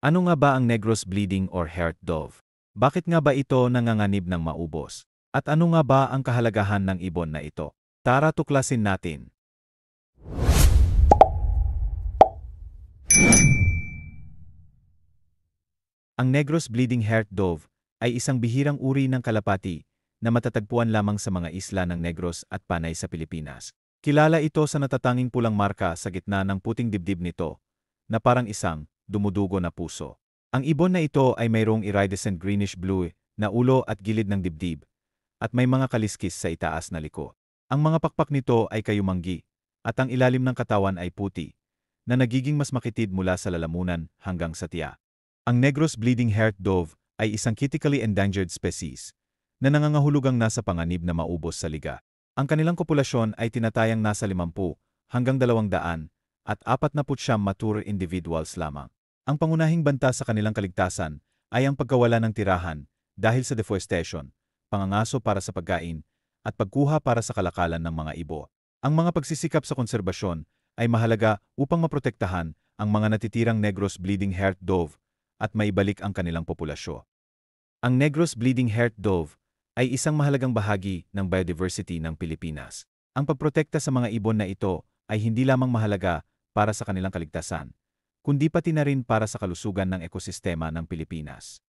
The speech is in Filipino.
Ano nga ba ang Negros bleeding or heart dove? Bakit nga ba ito nanganganib ng maubos? At ano nga ba ang kahalagahan ng ibon na ito? Tara tuklasin natin. Ang Negros bleeding heart dove ay isang bihirang uri ng kalapati na matatagpuan lamang sa mga isla ng Negros at Panay sa Pilipinas. Kilala ito sa natatanging pulang marka sa gitna ng puting dibdib nito, na parang isang dumudugo na puso. Ang ibon na ito ay mayroong iridescent greenish-blue na ulo at gilid ng dibdib, at may mga kaliskis sa itaas na liko. Ang mga pakpak nito ay kayumanggi, at ang ilalim ng katawan ay puti, na nagiging mas makitid mula sa lalamunan hanggang sa tiya. Ang Negros bleeding heart dove ay isang critically endangered species na nangangahulugang nasa panganib na maubos sa liga. Ang kanilang populasyon ay tinatayang nasa 50 hanggang 200 at 49 mature individuals lamang. Ang pangunahing banta sa kanilang kaligtasan ay ang pagkawala ng tirahan dahil sa deforestation, pangangaso para sa pagkain, at pagkuha para sa kalakalan ng mga ibo. Ang mga pagsisikap sa konserbasyon ay mahalaga upang maprotektahan ang mga natitirang Negros bleeding heart dove at maibalik ang kanilang populasyon. Ang Negros bleeding heart dove ay isang mahalagang bahagi ng biodiversity ng Pilipinas. Ang pagprotekta sa mga ibon na ito ay hindi lamang mahalaga para sa kanilang kaligtasan, kundi pati na rin para sa kalusugan ng ekosistema ng Pilipinas.